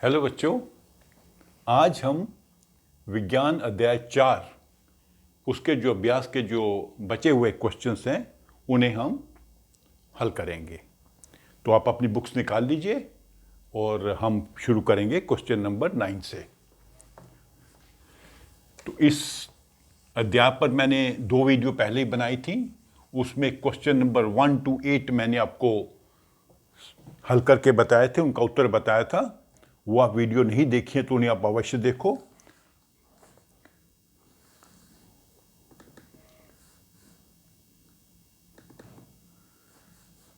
Hello बच्चों, आज हम विज्ञान अध्याय 4 उसके जो अभ्यास के जो बचे हुए क्वेश्चंस हैं उन्हें हम हल करेंगे। तो आप अपनी बुक्स निकाल लीजिए और हम शुरू करेंगे क्वेश्चन नंबर 9 से। तो इस अध्याय पर मैंने 2 वीडियो पहले ही बनाई थी। उसमें क्वेश्चन नंबर 1 to 8 मैंने आपको हल करके बताए थे, उनका उत्तर बताया था। वो आप वीडियो नहीं देखी है तो उन्हें आप अवश्य देखो।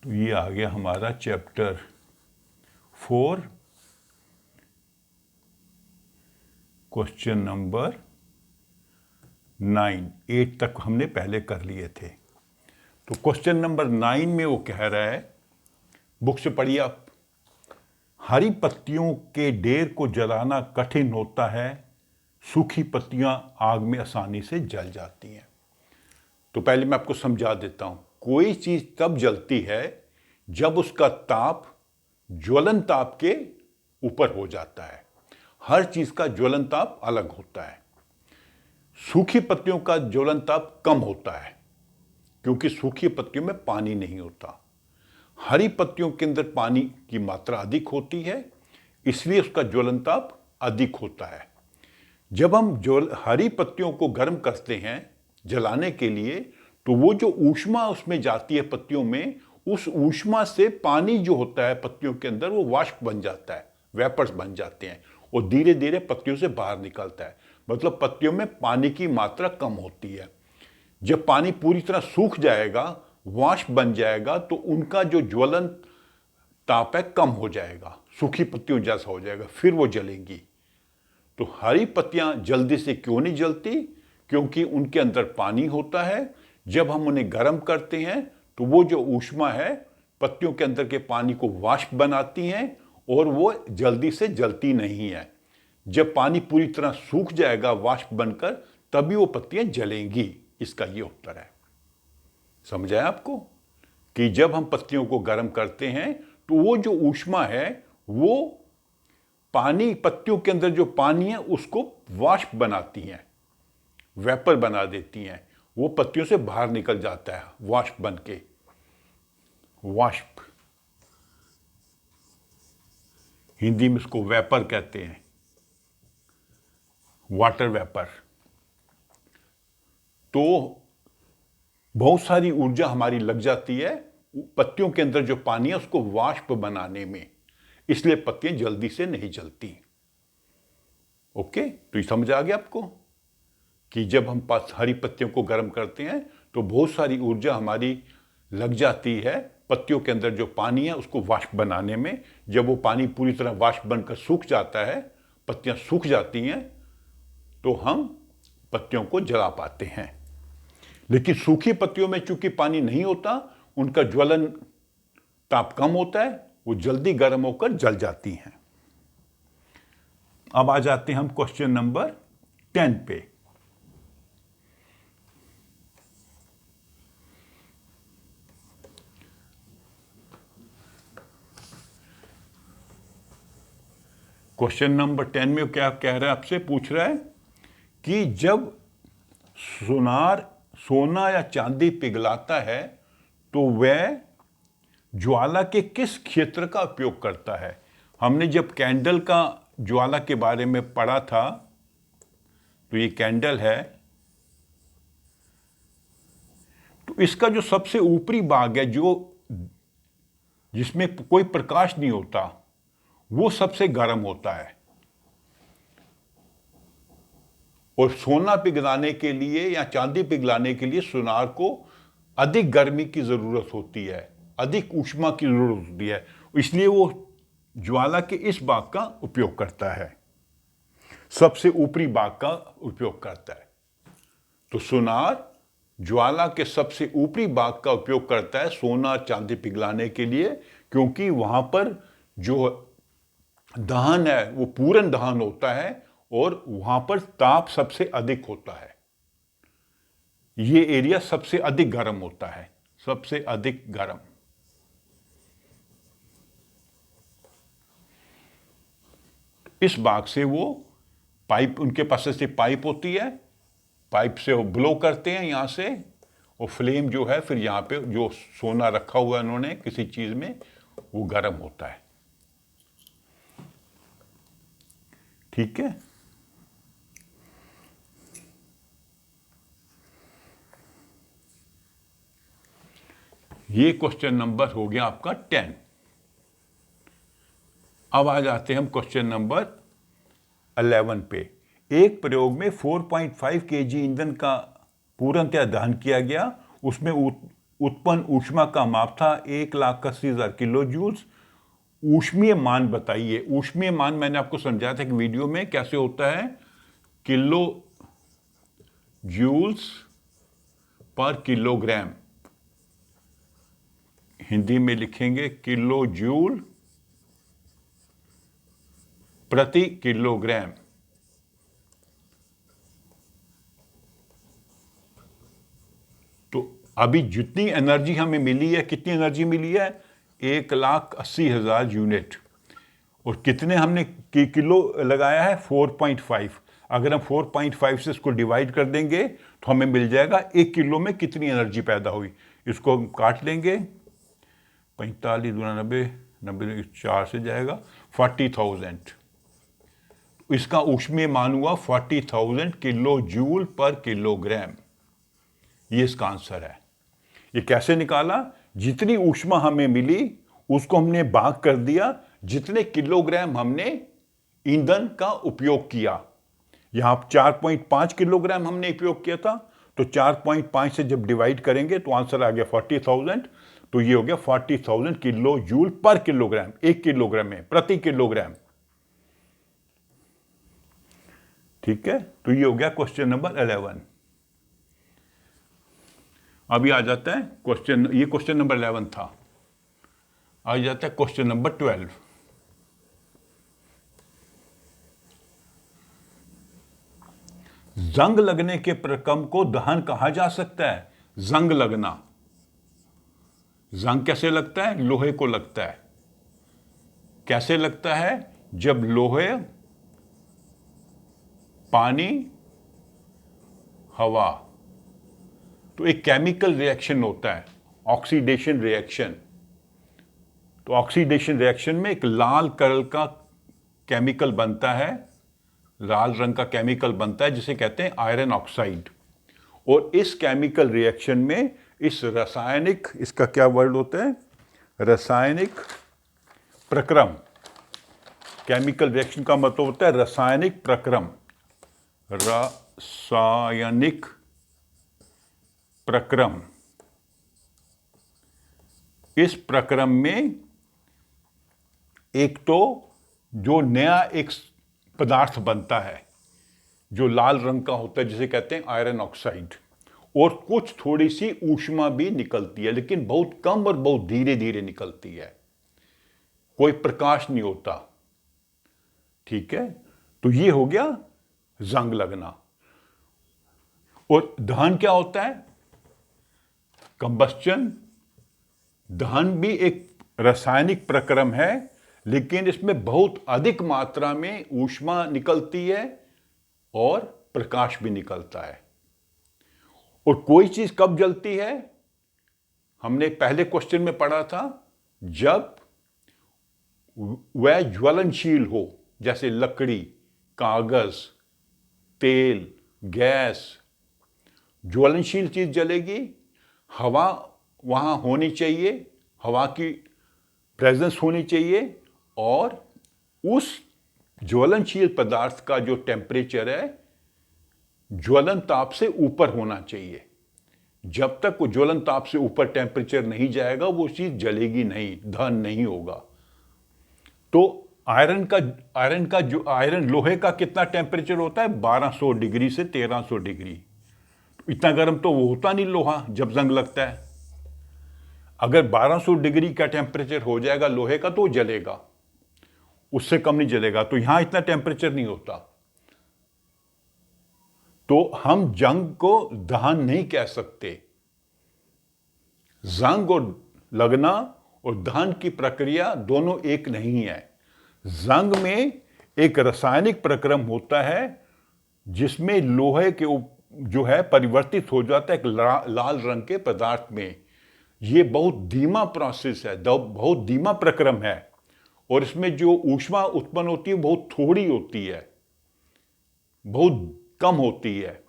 तो ये आ गया हमारा चैप्टर 4, क्वेश्चन नंबर 9। 8 तक हमने पहले कर लिए थे। तो क्वेश्चन नंबर 9 में वो कह रहा है, बुक से पढ़िए आप। हरी पत्तियों के ढेर को जलाना कठिन होता है, सूखी पत्तियां आग में आसानी से जल जाती हैं। तो पहले मैं आपको समझा देता हूं। कोई चीज तब जलती है जब उसका ताप ज्वलन ताप के ऊपर हो जाता है। हर चीज का ज्वलन ताप अलग होता है। सूखी पत्तियों का ज्वलन ताप कम होता है क्योंकि सूखी पत्तियों में पानी नहीं होता। हरी पत्तियों के अंदर पानी की मात्रा अधिक होती है, इसलिए उसका ज्वलन ताप अधिक होता है। जब हम हरी पत्तियों को गर्म करते हैं जलाने के लिए, तो वो जो ऊष्मा उसमें जाती है पत्तियों में, उस ऊष्मा से पानी जो होता है पत्तियों के अंदर वो वाष्प बन जाता है, वेपर्स बन जाते हैं और धीरे धीरे पत्तियों से बाहर निकलता है। मतलब पत्तियों में पानी की मात्रा कम होती है। जब पानी पूरी तरह सूख जाएगा, वाष्प बन जाएगा, तो उनका जो ज्वलन ताप है कम हो जाएगा, सूखी पत्तियों जैसा हो जाएगा, फिर वो जलेंगी। तो हरी पत्तियां जल्दी से क्यों नहीं जलती? क्योंकि उनके अंदर पानी होता है। जब हम उन्हें गर्म करते हैं तो वो जो ऊष्मा है पत्तियों के अंदर के पानी को वाष्प बनाती हैं और वो जल्दी से जलती नहीं है। जब पानी पूरी तरह सूख जाएगा वाष्प बनकर, तभी वो पत्तियां जलेंगी। इसका ये उत्तर है। समझ आया आपको कि जब हम पत्तियों को गर्म करते हैं तो वो जो ऊष्मा है वो पानी, पत्तियों के अंदर जो पानी है उसको वाष्प बनाती हैं, वेपर बना देती हैं। वो पत्तियों से बाहर निकल जाता है वाष्प बन के। वाष्प, हिंदी में इसको वेपर कहते हैं, वाटर वेपर। तो बहुत सारी ऊर्जा हमारी लग जाती है पत्तियों के अंदर जो पानी है उसको वाष्प बनाने में, इसलिए पत्तियां जल्दी से नहीं जलती। ओके, तो ये समझ आ गया आपको कि जब हम हरी पत्तियों को गर्म करते हैं तो बहुत सारी ऊर्जा हमारी लग जाती है पत्तियों के अंदर जो पानी है उसको वाष्प बनाने में। जब वो पानी पूरी तरह वाष्प बनकर सूख जाता है, पत्तियां सूख जाती हैं, तो हम पत्तियों को जला पाते हैं। लेकिन सूखी पत्तियों में चूंकि पानी नहीं होता, उनका ज्वलन ताप कम होता है, वो जल्दी गर्म होकर जल जाती हैं। अब आ जाते हैं हम क्वेश्चन नंबर 10 पे। क्वेश्चन नंबर 10 में क्या कह रहा है, आपसे पूछ रहा है कि जब सोना या चांदी पिघलाता है तो वह ज्वाला के किस क्षेत्र का उपयोग करता है? हमने जब कैंडल का ज्वाला के बारे में पढ़ा था, तो ये कैंडल है, तो इसका जो सबसे ऊपरी भाग है जो जिसमें कोई प्रकाश नहीं होता, वो सबसे गर्म होता है। और सोना पिघलाने के लिए या चांदी पिघलाने के लिए सुनार को अधिक गर्मी की जरूरत होती है, अधिक ऊष्मा की जरूरत होती है, इसलिए वो ज्वाला के इस भाग का उपयोग करता है, सबसे ऊपरी भाग का उपयोग करता है। तो सुनार ज्वाला के सबसे ऊपरी भाग का उपयोग करता है सोना चांदी पिघलाने के लिए, क्योंकि वहां पर जो दहन है वो पूर्ण दहन होता है और वहां पर ताप सबसे अधिक होता है। ये एरिया सबसे अधिक गर्म होता है, सबसे अधिक गर्म। इस भाग से वो पाइप, उनके पास ऐसी पाइप होती है, पाइप से वो ब्लो करते हैं यहाँ से, और फ्लेम जो है फिर यहाँ पे जो सोना रखा हुआ है उन्होंने किसी चीज में, वो गर्म होता है। ठीक है, ये क्वेश्चन नंबर हो गया आपका 10। अब आ जाते हैं हम क्वेश्चन नंबर 11 पे। एक प्रयोग में 4.5 केजी ईंधन का पूर्णतः दहन किया गया, उसमें उत्पन्न ऊष्मा का माप था 1,80,000 किलो जूल्स। ऊष्मीय मान बताइए। ऊष्मीय मान मैंने आपको समझाया था कि वीडियो में कैसे होता है, kilo joules per kilogram, Hindi में लिखेंगे किलो जूल प्रति किलोग्राम। तो अभी जितनी एनर्जी हमें मिली है, कितनी एनर्जी मिली है, 1,80,000 यूनिट, और कितने हमने किलो लगाया है, 4.5। अगर हम 4.5 से इसको डिवाइड कर देंगे तो हमें मिल जाएगा 1 किलो में कितनी एनर्जी पैदा हुई। इसको हम काट लेंगे, 45 दूना 90, 90 4 से जाएगा 40,000। इसका ऊष्मीय मान हुआ 40,000 किलो जूल पर किलोग्राम। ये इसका आंसर है। ये कैसे निकाला, जितनी ऊष्मा हमें मिली उसको हमने भाग कर दिया जितने किलोग्राम हमने ईंधन का उपयोग किया। यहां 4.5 किलोग्राम हमने उपयोग किया था, तो 4.5 से जब डिवाइड करेंगे तो आंसर आ गया 40,000। तो ये हो गया 40,000 किलो जूल पर किलोग्राम, 1 किलोग्राम में प्रति किलोग्राम। ठीक है, तो ये हो गया क्वेश्चन नंबर 11। अभी आ जाता है क्वेश्चन, ये क्वेश्चन नंबर 11 था। आ जाता है क्वेश्चन नंबर 12। जंग लगने के प्रक्रम को दहन कहा जा सकता है। जंग लगना, जंग कैसे लगता है, लोहे को लगता है। कैसे लगता है, जब लोहे, पानी, हवा, तो एक केमिकल रिएक्शन होता है, ऑक्सीडेशन रिएक्शन। तो ऑक्सीडेशन रिएक्शन में एक लाल कलर का केमिकल बनता है, लाल रंग का केमिकल बनता है जिसे कहते हैं आयरन ऑक्साइड। और इस केमिकल रिएक्शन में इस रासायनिक, इसका क्या वर्ड होता है, रासायनिक प्रक्रम। केमिकल रिएक्शन का मतलब होता है रासायनिक प्रक्रम। रासायनिक प्रक्रम, इस प्रक्रम में एक तो जो नया एक पदार्थ बनता है जो लाल रंग का होता है जिसे कहते हैं आयरन ऑक्साइड, और कुछ थोड़ी सी ऊष्मा भी निकलती है, लेकिन बहुत कम और बहुत धीरे धीरे निकलती है, कोई प्रकाश नहीं होता। ठीक है, तो ये हो गया जंग लगना। और दहन क्या होता है, कंबस्चन। दहन भी एक रासायनिक प्रक्रम है, लेकिन इसमें बहुत अधिक मात्रा में ऊष्मा निकलती है और प्रकाश भी निकलता है। और कोई चीज कब जलती है, हमने पहले क्वेश्चन में पढ़ा था, जब वह ज्वलनशील हो, जैसे लकड़ी, कागज, तेल, गैस। ज्वलनशील चीज जलेगी, हवा वहां होनी चाहिए, हवा की प्रेजेंस होनी चाहिए, और उस ज्वलनशील पदार्थ का जो टेम्परेचर है ज्वलन ताप से ऊपर होना चाहिए। जब तक वो ज्वलन ताप से ऊपर टेम्परेचर नहीं जाएगा वो चीज जलेगी नहीं, दहन नहीं होगा। तो आयरन लोहे का कितना टेम्परेचर होता है, 1200 डिग्री से 1300 डिग्री। इतना गर्म तो वो होता नहीं लोहा जब जंग लगता है। अगर 1200 डिग्री का टेम्परेचर हो जाएगा लोहे का तो जलेगा, उससे कम नहीं जलेगा। तो यहां इतना टेम्परेचर नहीं होता, तो हम जंग को दहन नहीं कह सकते। जंग और लगना और दहन की प्रक्रिया दोनों एक नहीं है। जंग में एक रासायनिक प्रक्रम होता है जिसमें लोहे के जो है परिवर्तित हो जाता है एक लाल रंग के पदार्थ में। ये बहुत धीमा प्रोसेस है, बहुत धीमा प्रक्रम है, और इसमें जो ऊष्मा उत्पन्न होती है बहुत थोड़ी होती है, बहुत कम होती है।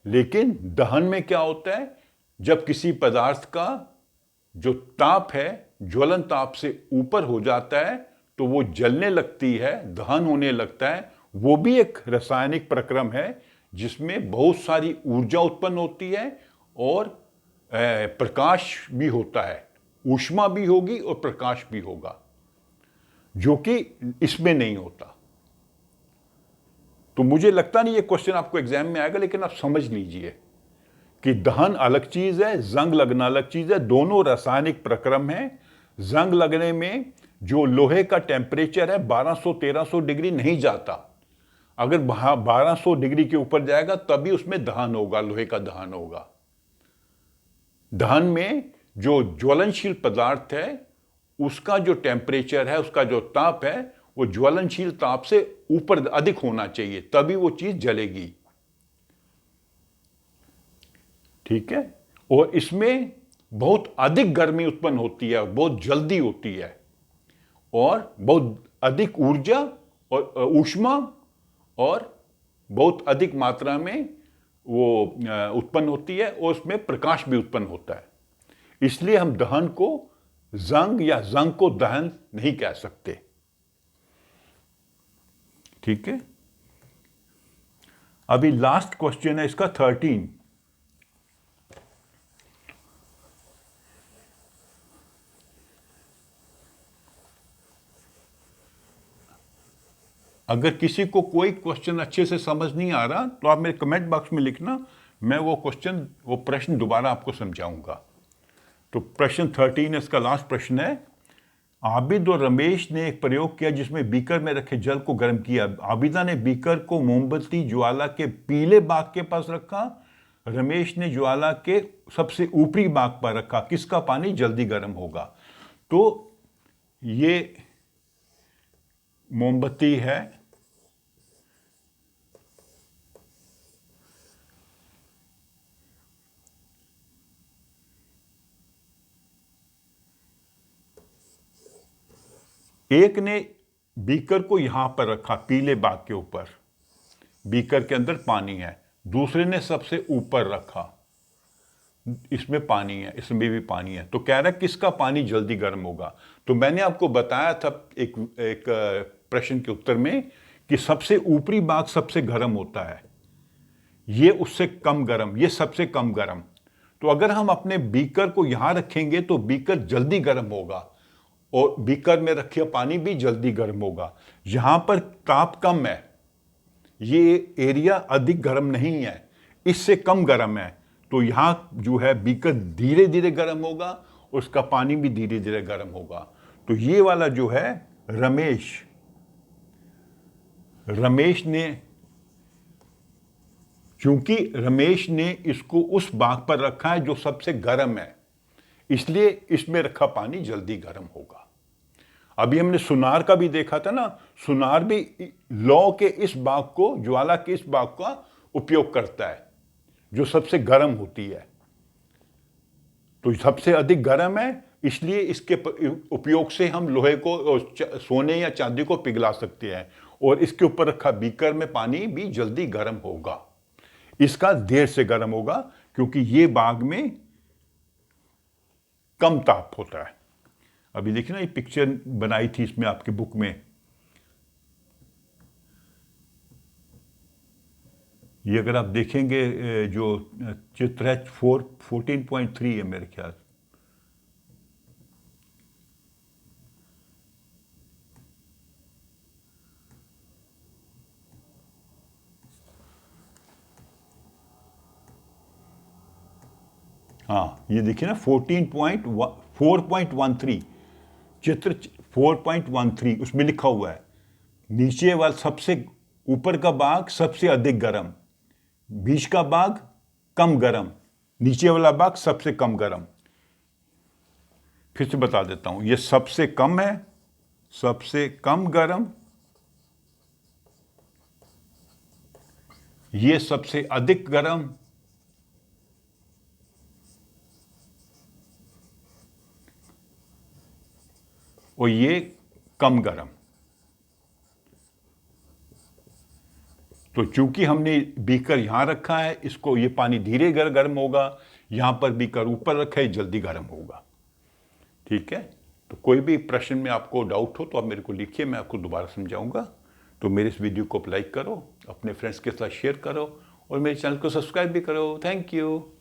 लेकिन दहन में क्या होता है, जब किसी पदार्थ का जो ताप है ज्वलन ताप से ऊपर हो जाता है तो वो जलने लगती है, दहन होने लगता है। वो भी एक रासायनिक प्रक्रम है जिसमें बहुत सारी ऊर्जा उत्पन्न होती है और प्रकाश भी होता है, ऊष्मा भी होगी और प्रकाश भी होगा, जो कि इसमें नहीं होता। तो मुझे लगता नहीं ये क्वेश्चन आपको एग्जाम में आएगा, लेकिन आप समझ लीजिए कि दहन अलग चीज है, जंग लगना अलग चीज है। दोनों रासायनिक प्रक्रम है। जंग लगने में जो लोहे का टेम्परेचर है 1200-1300 डिग्री नहीं जाता। अगर 1200 डिग्री के ऊपर जाएगा तभी उसमें दहन होगा, लोहे का दहन होगा। दहन में जो ज्वलनशील पदार्थ है उसका जो टेम्परेचर है, उसका जो ताप है, वो ज्वलनशील ताप से ऊपर अधिक होना चाहिए, तभी वो चीज जलेगी। ठीक है। और इसमें बहुत अधिक गर्मी उत्पन्न होती है, बहुत जल्दी होती है, और बहुत अधिक ऊर्जा और ऊष्मा और बहुत अधिक मात्रा में वो उत्पन्न होती है, और उसमें प्रकाश भी उत्पन्न होता है। इसलिए हम दहन को जंग या जंग को दहन नहीं कह सकते। ठीक है। अभी लास्ट क्वेश्चन है इसका 13। अगर किसी को कोई क्वेश्चन अच्छे से समझ नहीं आ रहा तो आप मेरे कमेंट बॉक्स में लिखना, मैं वो प्रश्न दोबारा आपको समझाऊंगा। तो प्रश्न 13 इसका लास्ट प्रश्न है। आबिद और रमेश ने एक प्रयोग किया जिसमें बीकर में रखे जल को गर्म किया। आबिदा ने बीकर को मोमबत्ती ज्वाला के पीले बाग के पास रखा, रमेश ने ज्वाला के सबसे ऊपरी बाग पर रखा। किसका पानी जल्दी गर्म होगा? तो ये मोमबत्ती है, एक ने बीकर को यहां पर रखा पीले बाग के ऊपर, बीकर के अंदर पानी है। दूसरे ने सबसे ऊपर रखा, इसमें पानी है, इसमें भी पानी है। तो कह रहा है किसका पानी जल्दी गर्म होगा? तो मैंने आपको बताया था एक प्रश्न के उत्तर में कि सबसे ऊपरी बाग सबसे गर्म होता है, ये उससे कम गर्म, ये सबसे कम गर्म। तो अगर हम अपने बीकर को यहां रखेंगे तो बीकर जल्दी गर्म होगा, और बीकर में रखे पानी भी जल्दी गर्म होगा। यहां पर ताप कम है, ये एरिया अधिक गर्म नहीं है, इससे कम गर्म है। तो यहां जो है बीकर धीरे धीरे गर्म होगा, उसका पानी भी धीरे धीरे गर्म होगा। तो ये वाला जो है रमेश ने, चूंकि रमेश ने इसको उस बाग पर रखा है जो सबसे गर्म है, इसलिए इसमें रखा पानी जल्दी गर्म होगा। अभी हमने सुनार का भी देखा था ना, सुनार भी लौ के इस बाग को, ज्वाला के इस बाग का उपयोग करता है जो सबसे गर्म होती है। तो सबसे अधिक गर्म है, इसलिए इसके उपयोग से हम लोहे को, सोने या चांदी को पिघला सकते हैं, और इसके ऊपर रखा बीकर में पानी भी जल्दी गर्म होगा। इसका देर से गर्म होगा क्योंकि ये बाग में कम ताप होता है। अभी देखिए ना, ये पिक्चर बनाई थी इसमें आपके बुक में, ये अगर आप देखेंगे जो चित्र है 14.3 है मेरे ख्याल। हाँ, ये देखिए ना 4.13 चित्र 4.13, उसमें लिखा हुआ है नीचे वाला सबसे ऊपर का बाग सबसे अधिक गर्म, बीच का बाग कम गर्म, नीचे वाला बाग सबसे कम गर्म। फिर से बता देता हूं, ये सबसे कम है, सबसे कम गर्म, ये सबसे अधिक गर्म, और ये कम गर्म। तो चूंकि हमने बीकर यहां रखा है, इसको ये पानी धीरे गर्म होगा, यहां पर बीकर ऊपर रखा है, जल्दी गर्म होगा। ठीक है, तो कोई भी प्रश्न में आपको डाउट हो तो आप मेरे को लिखिए, मैं आपको दोबारा समझाऊंगा। तो मेरे इस वीडियो को लाइक करो, अपने फ्रेंड्स के साथ शेयर करो, और मेरे चैनल को सब्सक्राइब भी करो। Thank you.